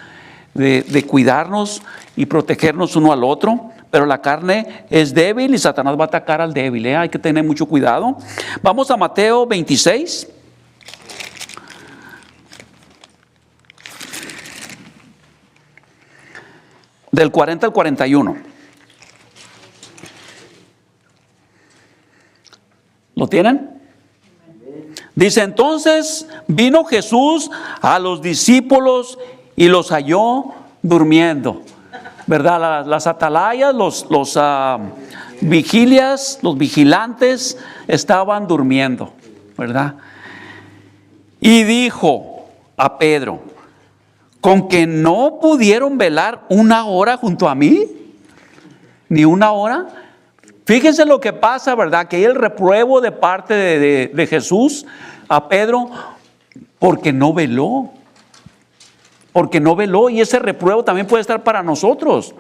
de cuidarnos y protegernos uno al otro. Pero la carne es débil y Satanás va a atacar al débil, ¿eh? Hay que tener mucho cuidado. Vamos a Mateo 26. Del 40 al 41. ¿Lo tienen? Dice: entonces vino Jesús a los discípulos y los halló durmiendo, ¿verdad? Las atalayas, los vigilias, los vigilantes estaban durmiendo, ¿verdad? Y dijo a Pedro: ¿con que no pudieron velar una hora junto a mí? ¿Ni una hora? Fíjense lo que pasa, ¿verdad? Que hay el repruebo de parte de Jesús a Pedro porque no veló. Porque no veló, y ese repruebo también puede estar para nosotros.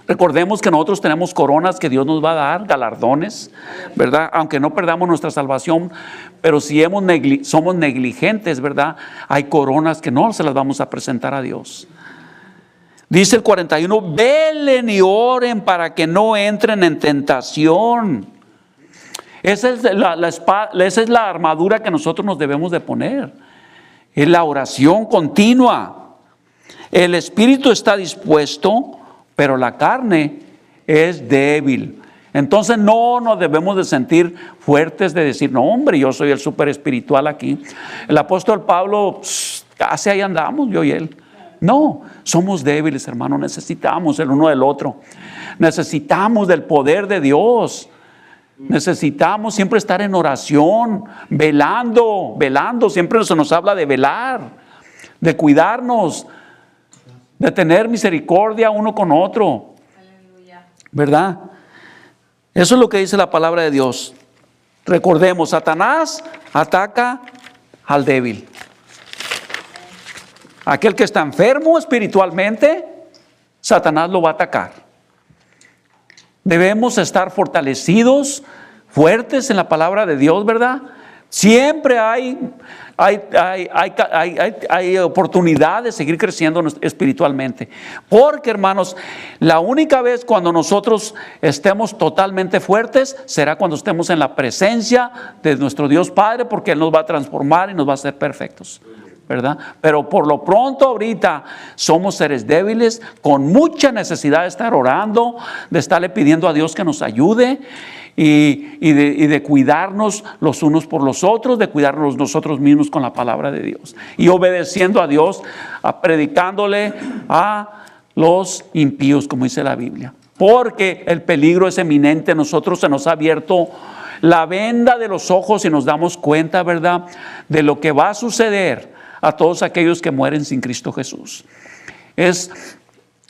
Recordemos que nosotros tenemos coronas que Dios nos va a dar, galardones, ¿verdad? Aunque no perdamos nuestra salvación, pero si somos negligentes, ¿verdad? Hay coronas que no se las vamos a presentar a Dios. Dice el 41, velen y oren para que no entren en tentación. Esa es la armadura que nosotros nos debemos de poner. Es la oración continua. El espíritu está dispuesto, pero la carne es débil. Entonces no nos debemos de sentir fuertes de decir, no hombre, yo soy el súper espiritual aquí. El apóstol Pablo, casi ahí andamos, yo y él. No, somos débiles, hermano, necesitamos el uno del otro. Necesitamos del poder de Dios. Necesitamos siempre estar en oración, velando. Siempre se nos habla de velar, de cuidarnos, de tener misericordia uno con otro. ¿Verdad? Eso es lo que dice la palabra de Dios. Recordemos, Satanás ataca al débil. Aquel que está enfermo espiritualmente, Satanás lo va a atacar. Debemos estar fortalecidos, fuertes en la palabra de Dios, ¿verdad? Siempre hay oportunidad de seguir creciendo espiritualmente. Porque, hermanos, la única vez cuando nosotros estemos totalmente fuertes será cuando estemos en la presencia de nuestro Dios Padre, porque Él nos va a transformar y nos va a hacer perfectos, ¿verdad? Pero por lo pronto ahorita somos seres débiles con mucha necesidad de estar orando, de estarle pidiendo a Dios que nos ayude y de cuidarnos los unos por los otros, de cuidarnos nosotros mismos con la palabra de Dios y obedeciendo a Dios, predicándole a los impíos, como dice la Biblia, porque el peligro es eminente. Nosotros se nos ha abierto la venda de los ojos y nos damos cuenta, ¿verdad?, de lo que va a suceder a todos aquellos que mueren sin Cristo Jesús.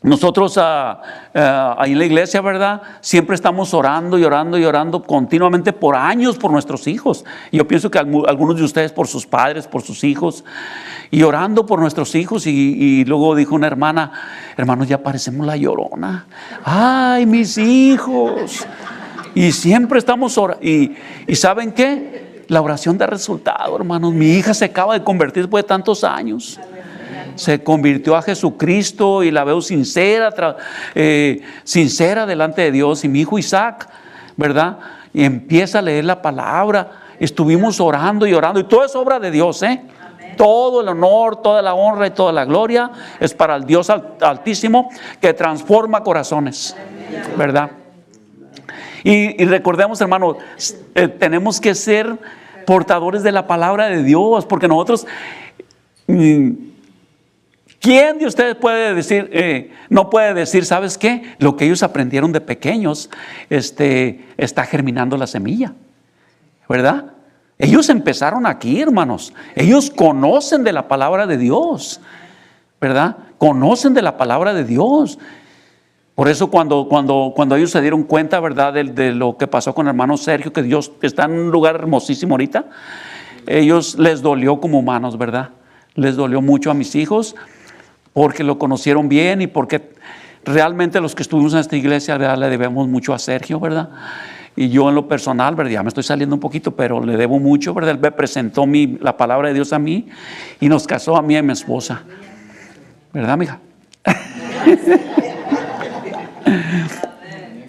Nosotros ahí en la iglesia, ¿verdad?, siempre estamos orando y orando y orando continuamente por años por nuestros hijos. Y yo pienso que algunos de ustedes por sus padres, por sus hijos, y orando por nuestros hijos. Y luego dijo una hermana: hermanos, ya parecemos la Llorona. ¡Ay, mis hijos! Y siempre estamos orando. Y ¿saben qué? La oración da resultado, hermanos. Mi hija se acaba de convertir después de tantos años. Se convirtió a Jesucristo y la veo sincera delante de Dios. Y mi hijo Isaac, ¿verdad?, y empieza a leer la palabra. Estuvimos orando y orando, y todo es obra de Dios, ¿eh? Amén. Todo el honor, toda la honra y toda la gloria es para el Dios Altísimo, que transforma corazones, ¿verdad? Y recordemos, hermanos, tenemos que ser portadores de la palabra de Dios, porque nosotros... ¿Quién de ustedes puede decir, no puede decir, ¿sabes qué? Lo que ellos aprendieron de pequeños, está germinando la semilla, ¿verdad? Ellos empezaron aquí, hermanos. Ellos conocen de la palabra de Dios, ¿verdad? Conocen de la palabra de Dios. Por eso cuando ellos se dieron cuenta, ¿verdad?, de lo que pasó con el hermano Sergio, que Dios está en un lugar hermosísimo ahorita, ellos les dolió como humanos, ¿verdad? Les dolió mucho a mis hijos, porque lo conocieron bien y porque realmente los que estuvimos en esta iglesia, ¿verdad?, le debemos mucho a Sergio, ¿verdad? Y yo en lo personal, ¿verdad?, ya me estoy saliendo un poquito, pero le debo mucho, ¿verdad? Él me presentó la palabra de Dios a mí y nos casó a mí y a mi esposa, ¿verdad, mija?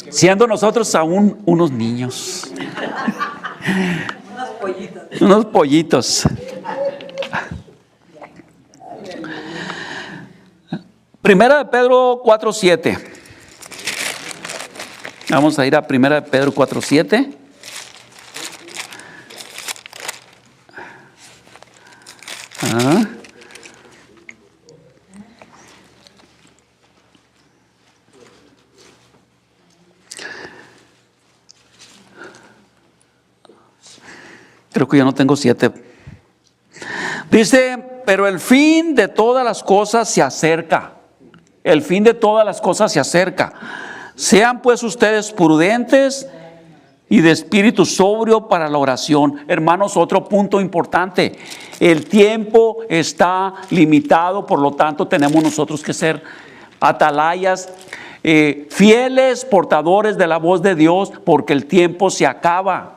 Siendo nosotros aún unos niños. Unos pollitos. Primera de Pedro 4:7. Vamos a ir a Primera de Pedro 4:7. Creo que yo no tengo 7. Dice: pero el fin de todas las cosas se acerca. El fin de todas las cosas se acerca. Sean pues ustedes prudentes y de espíritu sobrio para la oración. Hermanos, otro punto importante: el tiempo está limitado, por lo tanto tenemos nosotros que ser atalayas, fieles portadores de la voz de Dios, porque el tiempo se acaba.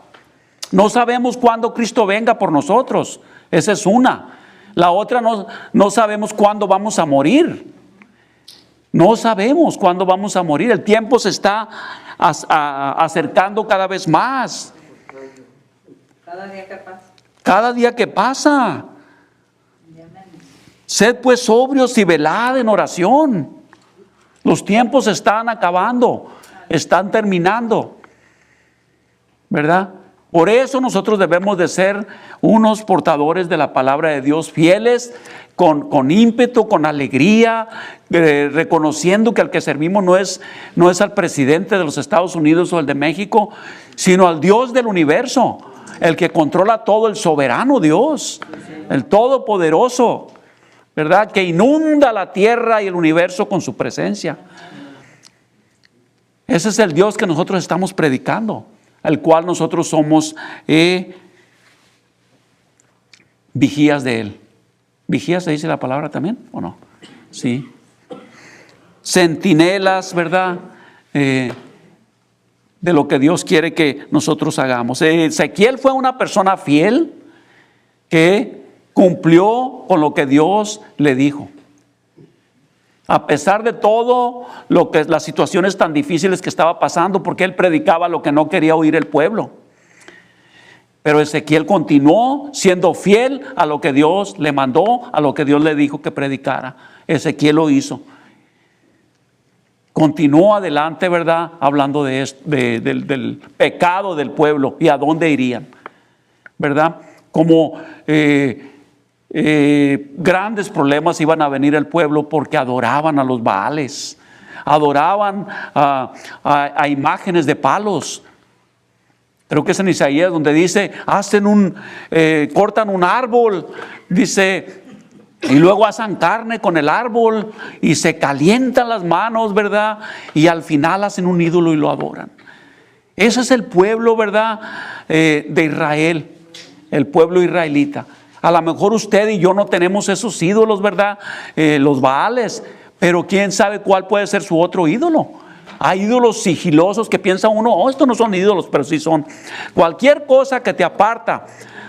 No sabemos cuándo Cristo venga por nosotros. Esa es una. La otra, no sabemos cuándo vamos a morir. No sabemos cuándo vamos a morir. El tiempo se está acercando cada vez más. Cada día que pasa. Cada día que pasa. Sed pues sobrios y velad en oración. Los tiempos están acabando, están terminando, ¿verdad? Por eso nosotros debemos de ser unos portadores de la palabra de Dios, fieles, con ímpetu, con alegría, reconociendo que al que servimos no es al presidente de los Estados Unidos o el de México, sino al Dios del universo, el que controla todo, el soberano Dios, el todopoderoso, ¿verdad?, que inunda la tierra y el universo con su presencia. Ese es el Dios que nosotros estamos predicando, al cual nosotros somos vigías de Él. ¿Vigías se dice la palabra también o no? Sí. Centinelas, ¿verdad?, de lo que Dios quiere que nosotros hagamos. Ezequiel fue una persona fiel que cumplió con lo que Dios le dijo. A pesar de todo las situaciones tan difíciles que estaba pasando, porque él predicaba lo que no quería oír el pueblo. Pero Ezequiel continuó siendo fiel a lo que Dios le mandó, a lo que Dios le dijo que predicara. Ezequiel lo hizo. continuó adelante, ¿verdad? Hablando del pecado del pueblo y a dónde irían, ¿verdad? Como grandes problemas iban a venir al pueblo porque adoraban a los Baales, adoraban a imágenes de palos. Creo que es en Isaías donde dice, cortan un árbol, dice, y luego hacen carne con el árbol y se calientan las manos, ¿verdad? Y al final hacen un ídolo y lo adoran. Ese es el pueblo, ¿verdad? De Israel, el pueblo israelita. A lo mejor usted y yo no tenemos esos ídolos, ¿verdad? Los Baales, pero quién sabe cuál puede ser su otro ídolo. Hay ídolos sigilosos que piensa uno, estos no son ídolos, pero sí son. Cualquier cosa que te aparta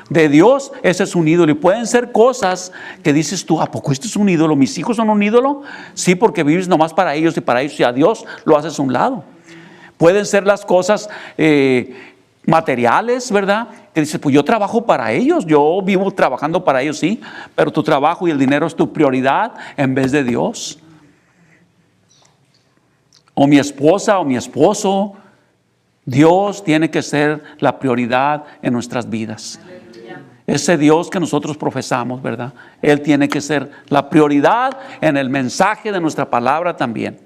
de Dios, ese es un ídolo. Y pueden ser cosas que dices tú, ¿a poco esto es un ídolo? ¿Mis hijos son un ídolo? Sí, porque vives nomás para ellos y a Dios lo haces a un lado. Pueden ser las cosas materiales, ¿verdad? Que dices, pues yo trabajo para ellos, yo vivo trabajando para ellos, sí, pero tu trabajo y el dinero es tu prioridad en vez de Dios. O mi esposa o mi esposo, Dios tiene que ser la prioridad en nuestras vidas. Ese Dios que nosotros profesamos, ¿verdad? Él tiene que ser la prioridad en el mensaje de nuestra palabra también.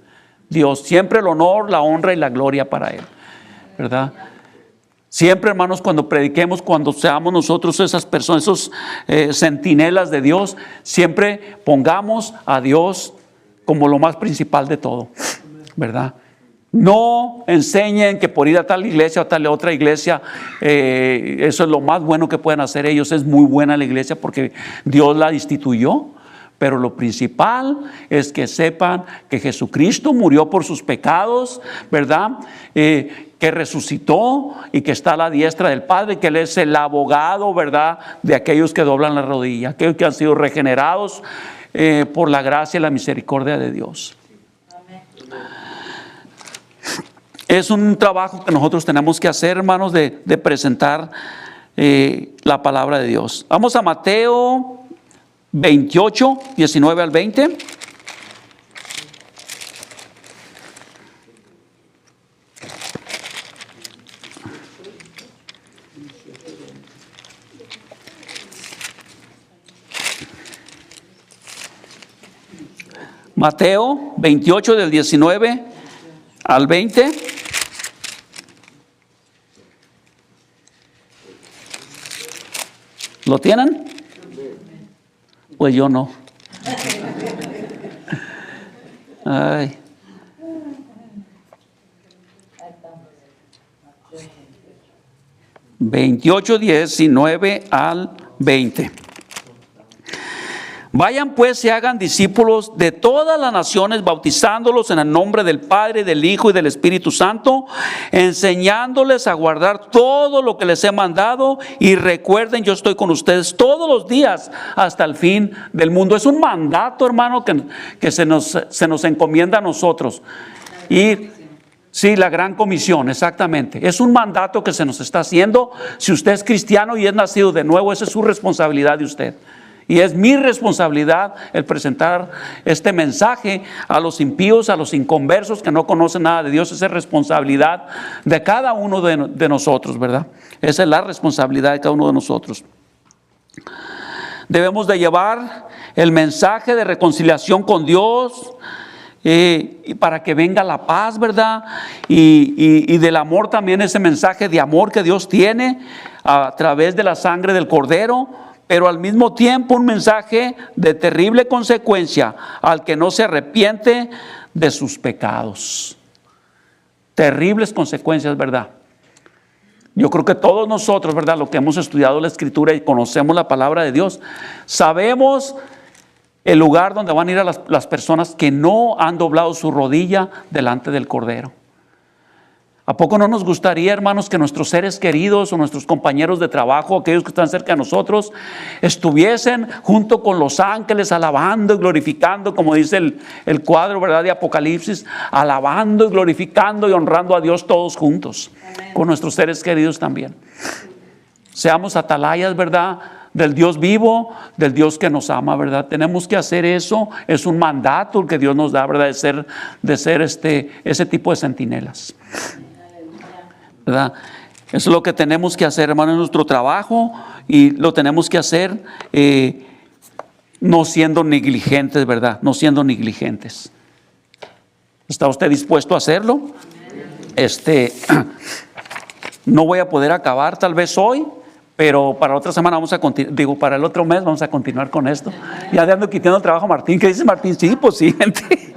Dios, siempre el honor, la honra y la gloria para Él, ¿verdad? Siempre, hermanos, cuando prediquemos, cuando seamos nosotros esas personas, esos centinelas de Dios, siempre pongamos a Dios como lo más principal de todo, ¿verdad? No enseñen que por ir a tal iglesia o a tal otra iglesia, eso es lo más bueno que pueden hacer ellos. Es muy buena la iglesia porque Dios la instituyó. Pero lo principal es que sepan que Jesucristo murió por sus pecados, ¿verdad? Que resucitó y que está a la diestra del Padre, que Él es el abogado, ¿verdad? De aquellos que doblan la rodilla, aquellos que han sido regenerados por la gracia y la misericordia de Dios. Amén. Es un trabajo que nosotros tenemos que hacer, hermanos, de presentar la palabra de Dios. Vamos a Mateo 28, 19 al 20. Mateo 28 del 19 al 20. ¿Lo tienen? Pues yo no. Ay. ...28, 19 al 20. Vayan pues y hagan discípulos de todas las naciones, bautizándolos en el nombre del Padre, del Hijo y del Espíritu Santo, enseñándoles a guardar todo lo que les he mandado, y recuerden, yo estoy con ustedes todos los días hasta el fin del mundo. Es un mandato, hermano, que se nos encomienda a nosotros. Y sí, la gran comisión, exactamente. Es un mandato que se nos está haciendo. Si usted es cristiano y es nacido de nuevo, esa es su responsabilidad de usted. Y es mi responsabilidad el presentar este mensaje a los impíos, a los inconversos que no conocen nada de Dios. Esa es responsabilidad de cada uno de nosotros, ¿verdad? Esa es la responsabilidad de cada uno de nosotros. Debemos de llevar el mensaje de reconciliación con Dios, y para que venga la paz, ¿verdad? Y del amor también, ese mensaje de amor que Dios tiene a través de la sangre del Cordero. Pero al mismo tiempo un mensaje de terrible consecuencia al que no se arrepiente de sus pecados. Terribles consecuencias, ¿verdad? Yo creo que todos nosotros, ¿verdad?, lo que hemos estudiado la Escritura y conocemos la palabra de Dios, sabemos el lugar donde van a ir a las personas que no han doblado su rodilla delante del Cordero. ¿A poco no nos gustaría, hermanos, que nuestros seres queridos o nuestros compañeros de trabajo, aquellos que están cerca de nosotros, estuviesen junto con los ángeles alabando y glorificando, como dice el cuadro, ¿verdad?, de Apocalipsis, alabando y glorificando y honrando a Dios todos juntos? Amén. Con nuestros seres queridos también. Seamos atalayas, ¿verdad?, del Dios vivo, del Dios que nos ama, ¿verdad? Tenemos que hacer eso, es un mandato que Dios nos da, ¿verdad? De ser ese tipo de centinelas, ¿verdad? Eso es lo que tenemos que hacer, hermano, en nuestro trabajo, y lo tenemos que hacer no siendo negligentes, ¿verdad? No siendo negligentes. ¿Está usted dispuesto a hacerlo? No voy a poder acabar tal vez hoy, pero para la otra semana vamos a continuar, para el otro mes vamos a continuar con esto. Ya le ando quitando el trabajo a Martín. ¿Qué dice Martín? Sí, pues sí, gente.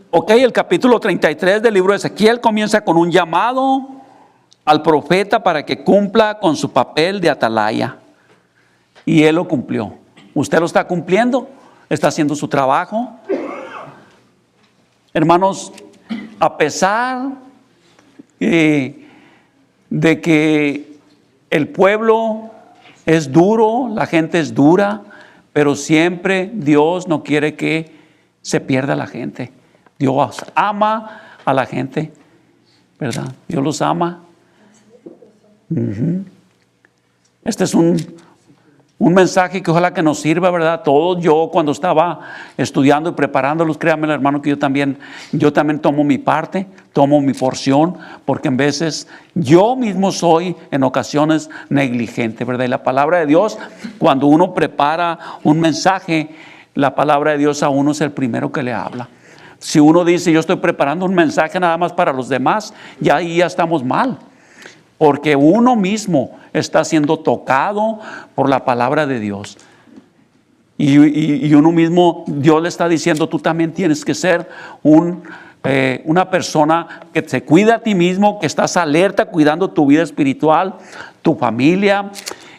Ok, el capítulo 33 del libro de Ezequiel comienza con un llamado al profeta para que cumpla con su papel de atalaya. Y él lo cumplió. ¿Usted lo está cumpliendo? ¿Está haciendo su trabajo? Hermanos, a pesar de que el pueblo es duro, la gente es dura, pero siempre Dios no quiere que se pierda la gente. Dios ama a la gente, ¿verdad? Dios los ama. Este es un mensaje que ojalá que nos sirva, ¿verdad? Todos, yo cuando estaba estudiando y preparándolos, créanme, hermano, que yo también tomo mi parte, tomo mi porción, porque en veces yo mismo soy en ocasiones negligente, ¿verdad? Y la palabra de Dios, cuando uno prepara un mensaje, la palabra de Dios a uno es el primero que le habla. Si uno dice, yo estoy preparando un mensaje nada más para los demás, ya ahí ya estamos mal. Porque uno mismo está siendo tocado por la palabra de Dios. Y uno mismo, Dios le está diciendo, tú también tienes que ser una persona que se cuida a ti mismo, que estás alerta cuidando tu vida espiritual, tu familia,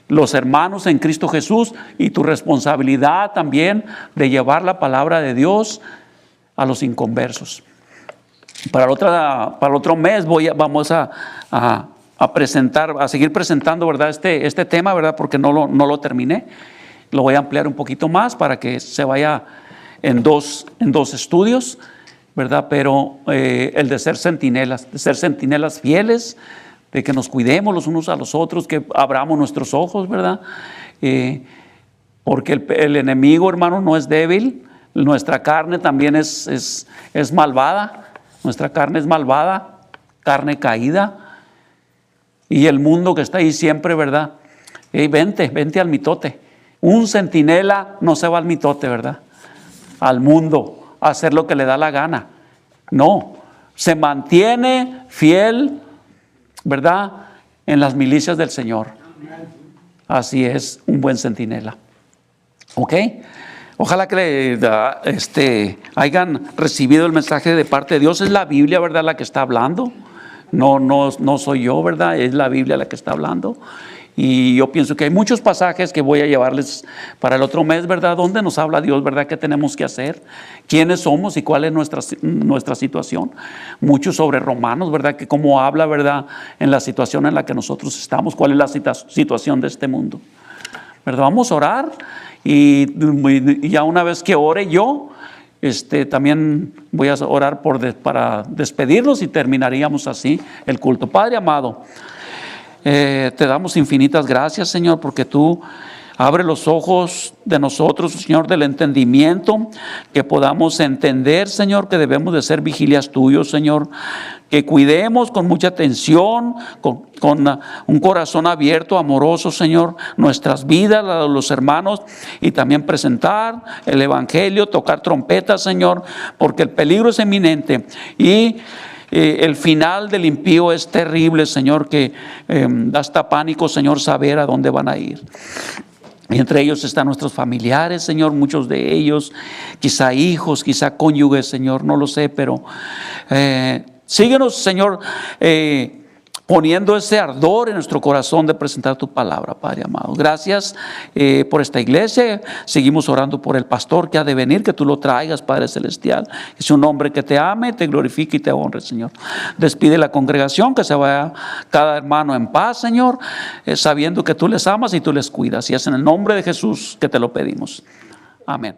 los hermanos en Cristo Jesús, y tu responsabilidad también de llevar la palabra de Dios a los inconversos. Para el otro mes vamos a presentar, a seguir presentando, ¿verdad? Este tema, ¿verdad? Porque no lo terminé. Lo voy a ampliar un poquito más para que se vaya en dos estudios, ¿verdad? Pero el de ser centinelas fieles, de que nos cuidemos los unos a los otros, que abramos nuestros ojos, ¿verdad? Porque el enemigo, hermano, no es débil. Nuestra carne también es malvada. Nuestra carne es malvada, carne caída. Y el mundo que está ahí siempre, ¿verdad? Vente al mitote. Un centinela no se va al mitote, ¿verdad? Al mundo, a hacer lo que le da la gana. No, se mantiene fiel, ¿verdad? En las milicias del Señor. Así es un buen centinela. ¿Ok? Ojalá que hayan recibido el mensaje de parte de Dios. Es la Biblia, ¿verdad?, la que está hablando. No soy yo, ¿verdad? Es la Biblia la que está hablando. Y yo pienso que hay muchos pasajes que voy a llevarles para el otro mes, ¿verdad? Donde nos habla Dios, ¿verdad? ¿Qué tenemos que hacer? ¿Quiénes somos y cuál es nuestra situación? Mucho sobre Romanos, ¿verdad? Que cómo habla, ¿verdad? En la situación en la que nosotros estamos. ¿Cuál es la situación de este mundo? ¿Verdad? Vamos a orar. Y ya una vez que ore yo, también voy a orar para despedirnos y terminaríamos así el culto. Padre amado, te damos infinitas gracias, Señor, porque tú abres los ojos de nosotros, Señor, del entendimiento, que podamos entender, Señor, que debemos de ser vigilias tuyos, Señor, que cuidemos con mucha atención, con un corazón abierto, amoroso, Señor, nuestras vidas, los hermanos, y también presentar el Evangelio, tocar trompetas, Señor, porque el peligro es eminente y el final del impío es terrible, Señor, que da hasta pánico, Señor, saber a dónde van a ir. Y entre ellos están nuestros familiares, Señor, muchos de ellos, quizá hijos, quizá cónyuges, Señor, no lo sé, pero síguenos, Señor, poniendo ese ardor en nuestro corazón de presentar tu palabra, Padre amado. Gracias por esta iglesia. Seguimos orando por el pastor que ha de venir, que tú lo traigas, Padre celestial. Es un hombre que te ame, te glorifique y te honre, Señor. Despide la congregación, que se vaya cada hermano en paz, Señor, sabiendo que tú les amas y tú les cuidas. Y es en el nombre de Jesús que te lo pedimos. Amén.